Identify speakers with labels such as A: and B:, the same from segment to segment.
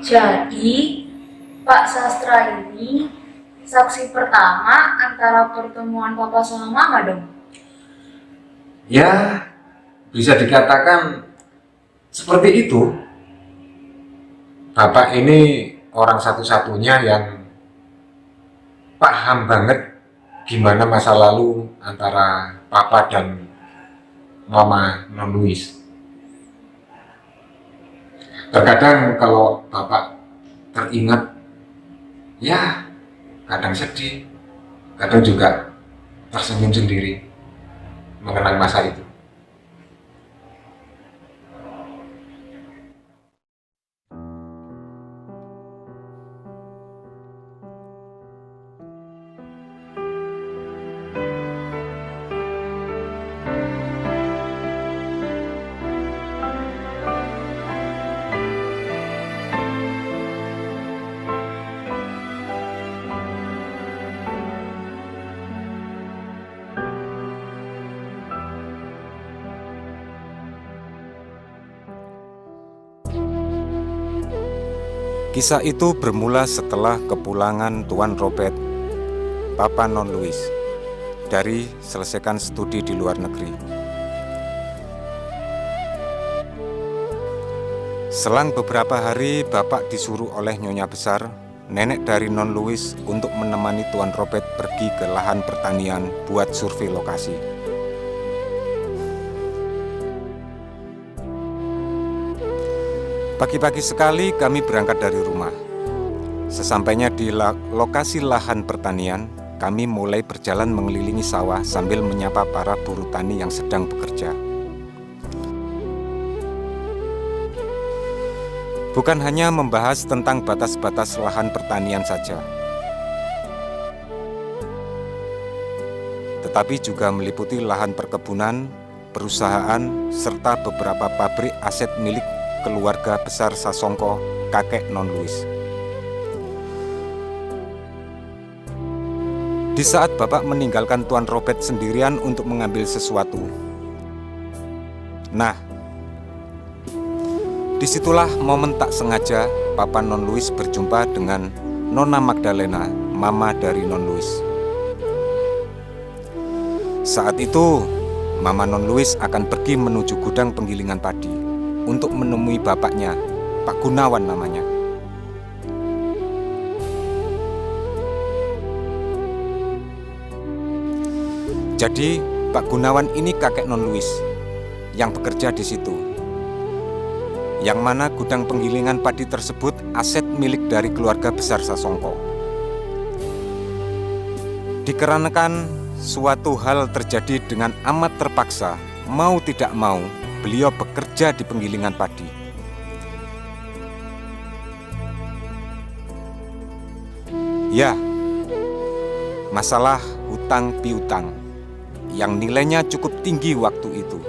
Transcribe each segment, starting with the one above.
A: Jadi, Pak Sastra ini saksi pertama antara pertemuan Papa sama Mama dong?
B: Ya, bisa dikatakan seperti itu. Bapak ini orang satu-satunya yang paham banget gimana masa lalu antara Papa dan Mama Non Luis. Terkadang kalau Bapak teringat, ya kadang sedih, kadang juga tersenyum sendiri mengenang masa itu.
C: Kisah itu bermula setelah kepulangan Tuan Robert, Papa Non Luis, dari selesaikan studi di luar negeri. Selang beberapa hari, Bapak disuruh oleh Nyonya Besar, nenek dari Non Luis, untuk menemani Tuan Robert pergi ke lahan pertanian buat survei lokasi. Pagi-pagi sekali kami berangkat dari rumah. Sesampainya di lokasi lahan pertanian, kami mulai berjalan mengelilingi sawah sambil menyapa para buruh tani yang sedang bekerja. Bukan hanya membahas tentang batas-batas lahan pertanian saja, tetapi juga meliputi lahan perkebunan, perusahaan, serta beberapa pabrik aset milik keluarga besar Sasongko, kakek Non Luis. Di saat Bapak meninggalkan Tuan Robert sendirian untuk mengambil sesuatu. Nah, disitulah momen tak sengaja Papa Non Luis berjumpa dengan Nona Magdalena, mama dari Non Luis. Saat itu, Mama Non Luis akan pergi menuju gudang penggilingan padi untuk menemui bapaknya, Pak Gunawan namanya. Jadi, Pak Gunawan ini kakek Non Luis yang bekerja di situ. Yang mana gudang penggilingan padi tersebut aset milik dari keluarga besar Sasongko. Dikarenakan suatu hal terjadi dengan amat terpaksa, mau tidak mau, beliau bekerja di penggilingan padi. Ya, masalah hutang piutang yang nilainya cukup tinggi waktu itu.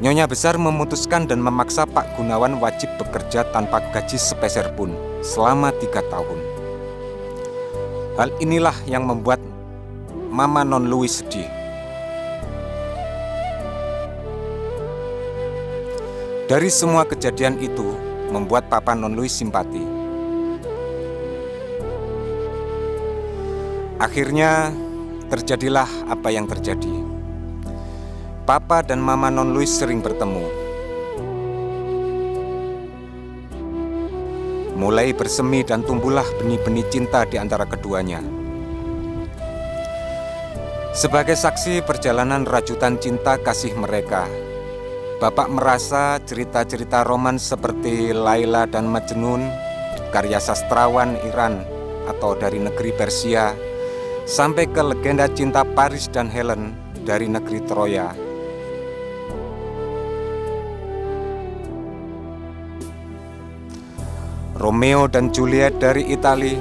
C: Nyonya Besar memutuskan dan memaksa Pak Gunawan wajib bekerja tanpa gaji sepeser pun selama 3 tahun. Hal inilah yang membuat Mama Non Luis sedih. Dari semua kejadian itu membuat Papa Non Luis simpati. Akhirnya terjadilah apa yang terjadi. Papa dan Mama Non Luis sering bertemu. Mulai bersemi dan tumbuhlah benih-benih cinta di antara keduanya. Sebagai saksi perjalanan rajutan cinta kasih mereka, Bapak merasa cerita-cerita roman seperti Laila dan Majnun, karya sastrawan Iran atau dari negeri Persia, sampai ke legenda cinta Paris dan Helen dari negeri Troya. Romeo dan Juliet dari Itali,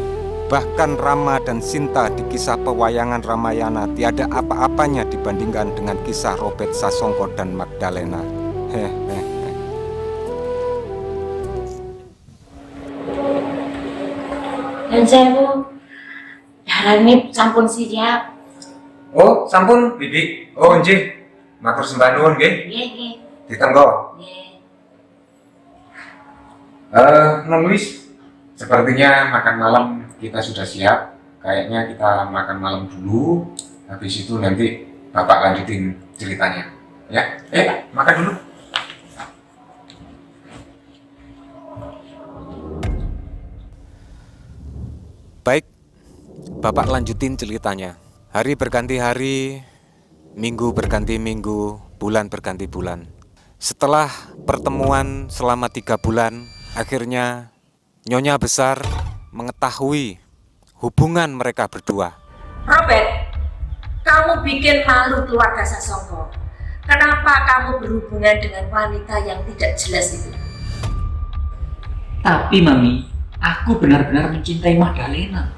C: bahkan Rama dan Sinta di kisah pewayangan Ramayana tiada apa-apanya dibandingkan dengan kisah Robert Sasongko dan Magdalena.
A: Dan saya bu, hari ini sampun siap.
B: Oh, sampun, Bibi. Oh, nggih. Matur sembah nuwun nggih.
A: Nggih, nggih.
B: Ditenggo.
A: Nggih.
B: Non Luis, sepertinya makan malam kita sudah siap. Kayaknya kita makan malam dulu. Habis itu nanti Bapak lanjutin ceritanya. Ya, makan dulu.
C: Baik, Bapak lanjutin ceritanya. Hari berganti hari, minggu berganti minggu, bulan berganti bulan. Setelah pertemuan selama 3 bulan, akhirnya Nyonya Besar mengetahui hubungan mereka berdua.
D: Robert, kamu bikin malu keluarga Sasongko. Kenapa kamu berhubungan dengan wanita yang tidak jelas itu?
E: Tapi Mami, aku benar-benar mencintai Magdalena.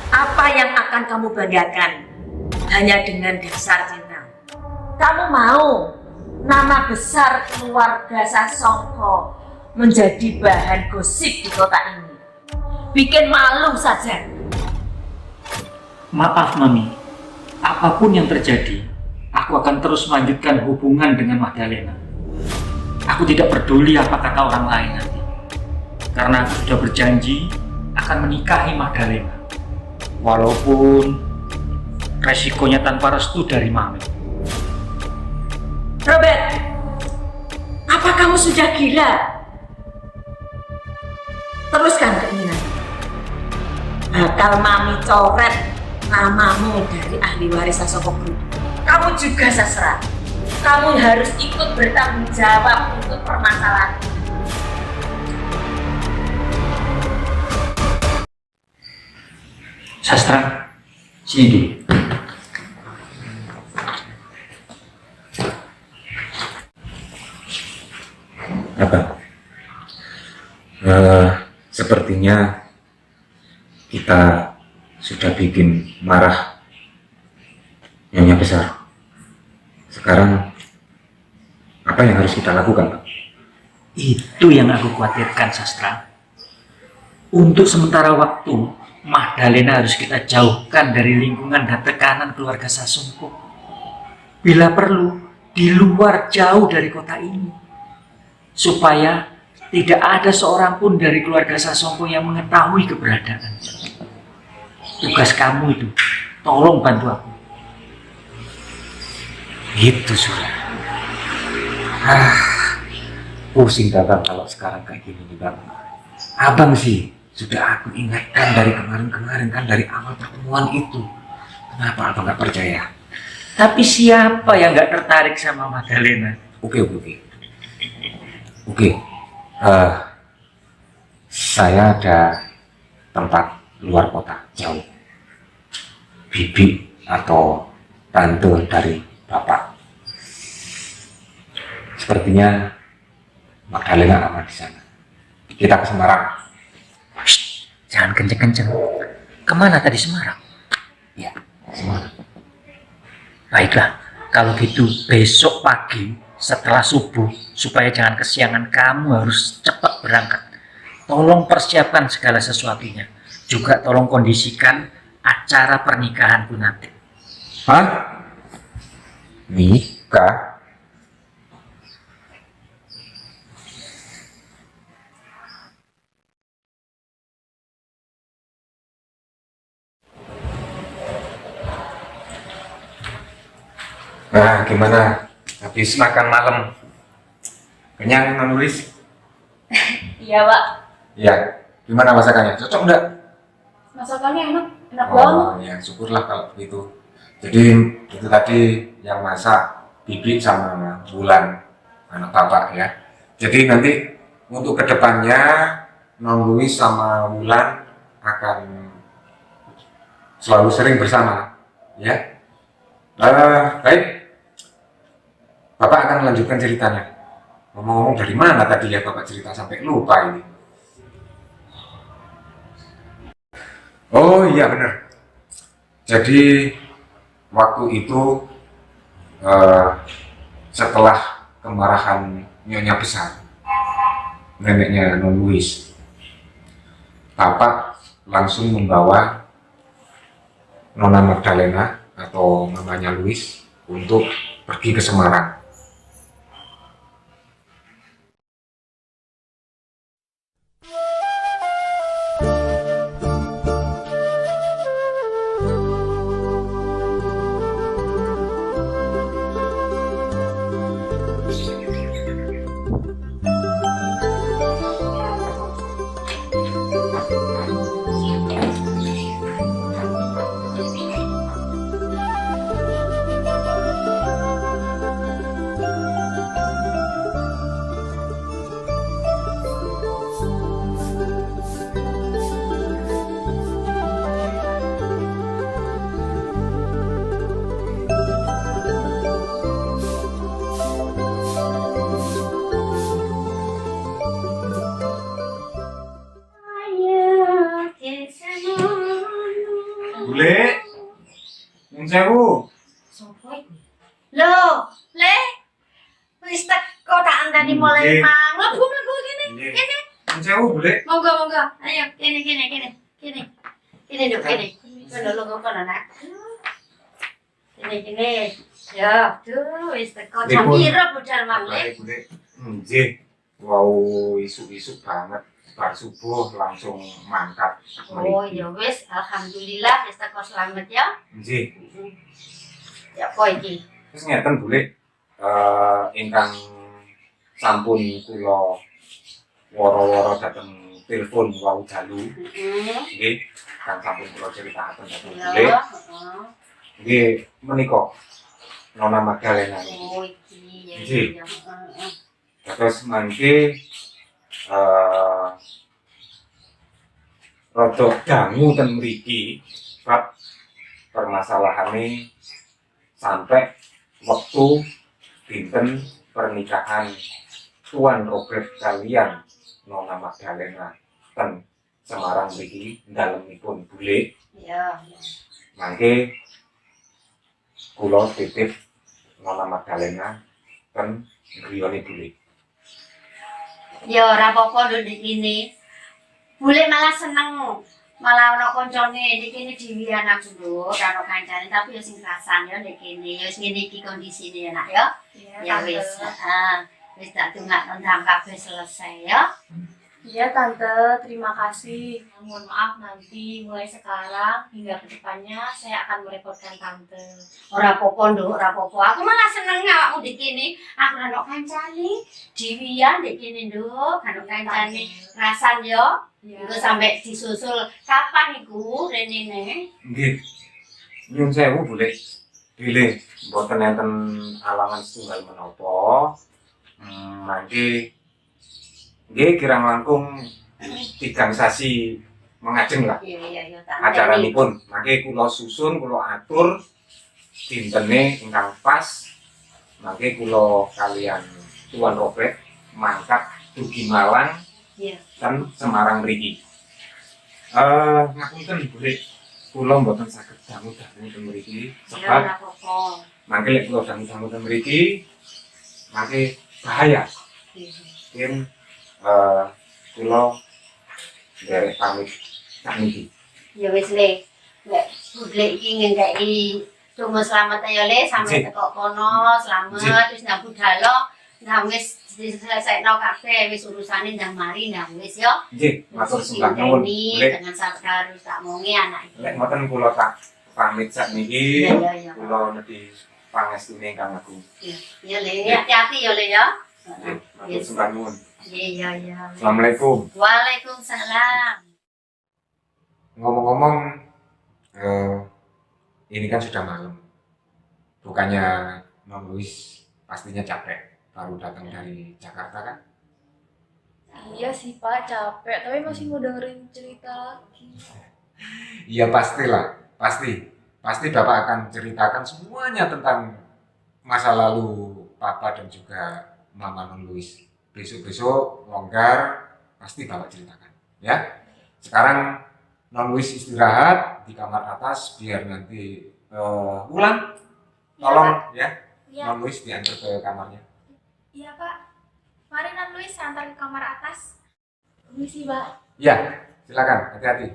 D: Apa yang akan kamu banggakan hanya dengan dasar cinta? Kamu mau nama besar keluarga Sasongko menjadi bahan gosip di kota ini? Bikin malu saja.
E: Maaf Mami, apapun yang terjadi, aku akan terus melanjutkan hubungan dengan Magdalena. Aku tidak peduli apa kata orang lain nanti, karena aku sudah berjanji akan menikahi Magdalena. Walaupun resikonya tanpa restu dari Mami.
D: Robert, apa kamu sudah gila? Teruskan keinginan. Bakal Mami coret namamu dari ahli waris Sasongko Group. Kamu juga Sasra. Kamu harus ikut bertanggung jawab untuk permasalahan ini.
E: Sastra, sini dulu.
B: Apa? Sepertinya kita sudah bikin marah Nyonya Besar. Sekarang apa yang harus kita lakukan, Pak?
E: Itu yang aku khawatirkan, Sastra. Untuk sementara waktu, Magdalena harus kita jauhkan dari lingkungan dan tekanan keluarga Sasongko. Bila perlu, di luar jauh dari kota ini. Supaya tidak ada seorang pun dari keluarga Sasongko yang mengetahui keberadaan. Tugas kamu itu, tolong bantu aku.
B: Itu sudah. Pusing Kakak kalau sekarang kayak gini nih Bang. Abang sih sudah aku ingatkan dari kemarin-kemarin kan, dari awal pertemuan itu. Kenapa abang nggak percaya?
E: Tapi siapa yang nggak tertarik sama Magdalena?
B: Oke. Saya ada tempat luar kota jauh. Bibi atau tante dari Bapak. Sepertinya Magdalena aman di sana. Kita ke Semarang.
E: Shh, jangan kenceng-kenceng. Kemana tadi Semarang?
B: Ya, Semarang.
E: Baiklah, kalau gitu besok pagi setelah subuh, supaya jangan kesiangan, kamu harus cepat berangkat. Tolong persiapkan segala sesuatunya. Juga tolong kondisikan acara pernikahanku nanti.
B: Hah? Nikah? Nah, gimana? Habis makan malam? Kenyang, Non Luis?
A: Iya, Pak.
B: Iya. Gimana masakannya? Cocok enggak?
A: Masakannya enak banget.
B: Oh, ya syukurlah kalau begitu. Jadi itu tadi yang masak Bibi sama Bulan, anak Bapak ya. Jadi nanti untuk kedepannya Non Luis sama Bulan akan selalu sering bersama, ya. Baik. Bapak akan melanjutkan ceritanya. Ngomong-ngomong, dari mana tadi ya Bapak cerita sampai lupa ini? Oh iya benar. Jadi waktu itu setelah kemarahan Nyonya Besar, neneknya Non Luis, Bapak langsung membawa Nona Magdalena atau mamanya Luis untuk pergi ke Semarang. sewu.
D: Sopo iki? Lho, Le. Wis teko tak andani mulai
B: Nggih.
D: mang. Mlebu kene.
B: Nggih.
D: Kene.
B: Nyun sewu, Bule.
D: Monggo. Ayo, kene. Kene nduk kene. Kono lho kono nak. Kene. Ya, tuh wis teko jam
B: Pripun?
D: piro budal mang Le?
B: Bule. Nggih. Wow, isuk-isuk banget. Bar subuh langsung mangkat.
D: Oh ya wis, alhamdulillah wis teko slamet ya.
B: Nggih.
D: Ya apa iki?
B: Terus ngeten Bule, ingkang sampun kula woro-woro dhateng telepon wau dalu,
D: Heeh.
B: nggih, kang sampun kula critakaken dhateng
D: Ya,
B: Bule,
D: heeh.
B: nggih menika Nona Magdalena.
D: Oh iki ya.
B: Nggih.
D: Ya, heeh.
B: Terus mangke rada dangu ten mriki bab permasalahane sampai waktu dinten pernikahan Tuan Robert kalian Nona Magdalena ten Semarang mriki dalemipun Bule.
D: Ya.
B: Mangke kula titip Nona Magdalena ten griyane Bule.
D: Ya ora apa-apa lho ndek kene. Bule malah seneng. Malah ana koncone ndek kene dhewean aku lho, karo kancane tapi ya sing rasan ya ndek kene. Ya wis ngene iki kondisine ya nak ya. Ya wis, heeh. Wis tak dongak tentang kabeh selesai ya.
A: Iya Tante, terima kasih. Mohon maaf nanti mulai sekarang hingga kedepannya saya akan merepotkan Tante.
D: Ora apa-apa nduk, ora apa-apa. Aku malah seneng awakmu ndek kene. Aku ana kancane dhewean ndek kene nduk, ana kancane rasan ya.
A: Iya.
D: Iku sampai disusul kapan iku renene?
B: Nggih. Nyun sewu Bule. Bilih mboten enten alangan setunggal menapa. Mangke nggih kirang langkung 3 sasi mengajeng lah
D: Iya tak
B: acaranipun. Mangke kula susun, kula atur dintene ingkang pas. Mangke kula kalian Tuan Robert mangkat dugi Malang
D: Iya.
B: ten Semarang mriki. Ngapunten Bule, kula mboten saged dangu-dangu ten mriki
D: Ya
B: sebab
D: ora apa-apa.
B: mangke lek kula dangu-dangu ten mriki mangke bahaya. Mungkin kula derek pamit sakniki.
D: Ya wis Le. Lek budle iki ngengkeki donga slamet ya Le sampe
B: Nggih.
D: teko kono slamet wis nang budalo. Nah wis diselesaikan kabeh wis urusane ndang mari ndang wis ya.
B: Nggih, matur sembah nuwun. Lek
D: dengan sabar harus tak mongi anak iki.
B: lek mboten kula tak pamit sakniki.
D: Iya.
B: Kula nedhi pangestune ingkang agung.
D: Ya Le, hati-hati ya Le ya.
B: Nggih, matur sembah nuwun.
D: Iya.
B: Assalamualaikum.
D: Waalaikumsalam.
B: Ngomong-ngomong, ini kan sudah malam. Bukannya Non Luis pastinya capek baru datang dari Jakarta kan?
A: Iya sih Pak, capek. Tapi masih mau dengerin cerita lagi.
B: Iya pastilah, pasti Bapak akan ceritakan semuanya tentang masa lalu Papa dan juga Mama Non Luis. Besok-besok longgar pasti Bapak ceritakan, ya. Sekarang Non Luis istirahat di kamar atas biar nanti Wulan tolong ya
F: Iya,
B: Non Luis diantar ke kamarnya.
F: iya Pak. Mari Non Luis antar ke kamar atas. Permisi Pak.
B: Ya, silakan, hati-hati.